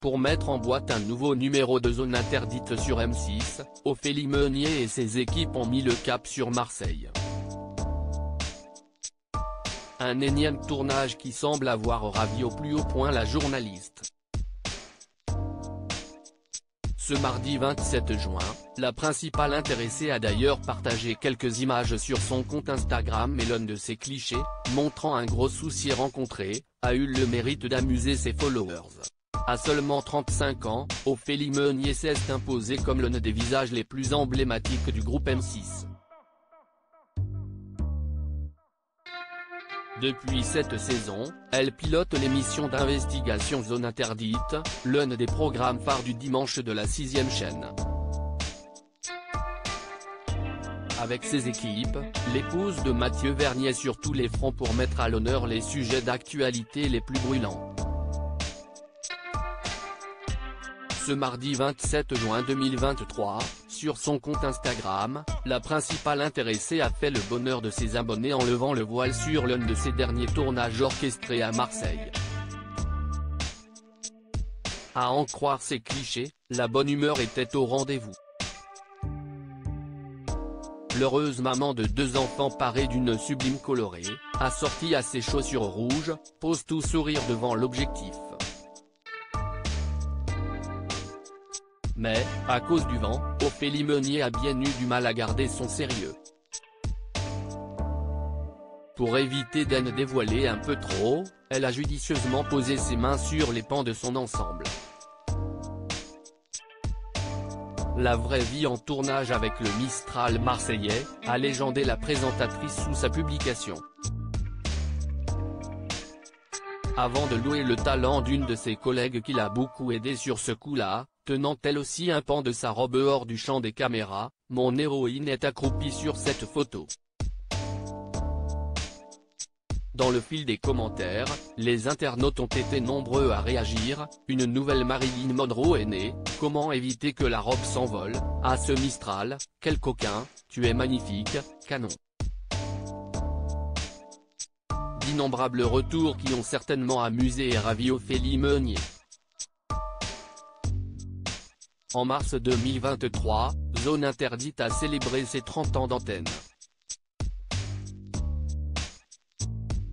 pour mettre en boîte un nouveau numéro de Zone Interdite sur M6, Ophélie Meunier et ses équipes ont mis le cap sur Marseille. Un énième tournage qui semble avoir ravi au plus haut point la journaliste. Ce mardi 27 juin, la principale intéressée a d'ailleurs partagé quelques images sur son compte Instagram et l'un de ses clichés, montrant un gros souci rencontré, a eu le mérite d'amuser ses followers. À seulement 35 ans, Ophélie Meunier s'est imposée comme l'un des visages les plus emblématiques du groupe M6. Depuis cette saison, elle pilote l'émission d'investigation Zone Interdite, l'un des programmes phares du dimanche de la 6e chaîne. Avec ses équipes, l'épouse de Mathieu Vernier sur tous les fronts pour mettre à l'honneur les sujets d'actualité les plus brûlants. Ce mardi 27 juin 2023, sur son compte Instagram, la principale intéressée a fait le bonheur de ses abonnés en levant le voile sur l'un de ses derniers tournages orchestrés à Marseille. À en croire ses clichés, la bonne humeur était au rendez-vous. L'heureuse maman de 2 enfants parée d'une sublime colorée, assortie à ses chaussures rouges, pose tout sourire devant l'objectif. Mais, à cause du vent, Ophélie Meunier a bien eu du mal à garder son sérieux. Pour éviter d'en dévoiler un peu trop, elle a judicieusement posé ses mains sur les pans de son ensemble. La vraie vie en tournage avec le Mistral marseillais, a légendé la présentatrice sous sa publication. Avant de louer le talent d'une de ses collègues qui l'a beaucoup aidé sur ce coup-là, tenant elle aussi un pan de sa robe hors du champ des caméras, mon héroïne est accroupie sur cette photo. Dans le fil des commentaires, les internautes ont été nombreux à réagir. Une nouvelle Marilyn Monroe est née, comment éviter que la robe s'envole, ah ce Mistral, quel coquin, tu es magnifique, canon. D'innombrables retours qui ont certainement amusé et ravi Ophélie Meunier. En mars 2023, Zone Interdite a célébré ses 30 ans d'antenne.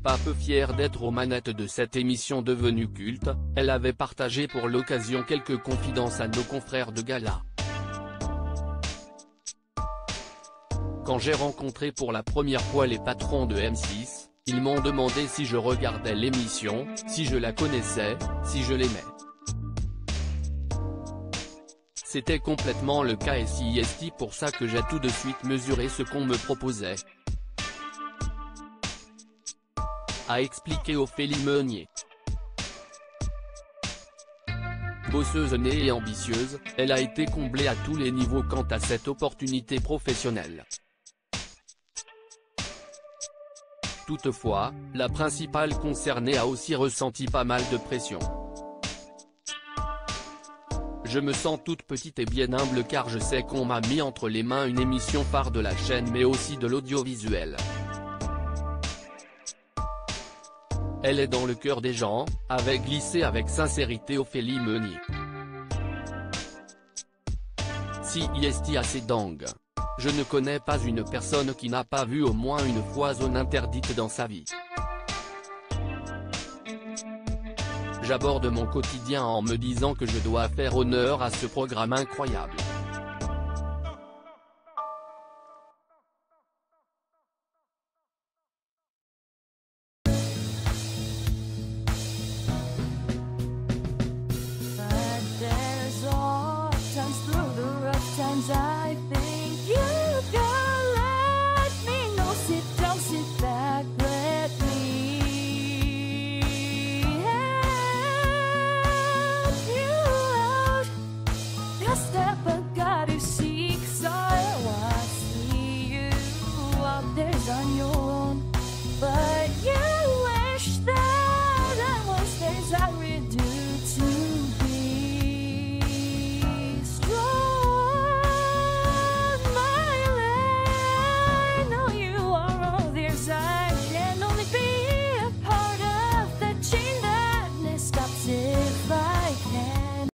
Pas peu fière d'être aux manettes de cette émission devenue culte, elle avait partagé pour l'occasion quelques confidences à nos confrères de gala. Quand j'ai rencontré pour la première fois les patrons de M6, ils m'ont demandé si je regardais l'émission, si je la connaissais, si je l'aimais. C'était complètement le cas et c'est pour ça que j'ai tout de suite mesuré ce qu'on me proposait. A expliqué Ophélie Meunier. Bosseuse née et ambitieuse, elle a été comblée à tous les niveaux quant à cette opportunité professionnelle. Toutefois, la principale concernée a aussi ressenti pas mal de pression. Je me sens toute petite et bien humble car je sais qu'on m'a mis entre les mains une émission phare de la chaîne mais aussi de l'audiovisuel. Elle est dans le cœur des gens, avait glissé avec sincérité Ophélie Meunier. Si est assez dingue. Je ne connais pas une personne qui n'a pas vu au moins une fois Zone Interdite dans sa vie. J'aborde mon quotidien en me disant que je dois faire honneur à ce programme incroyable.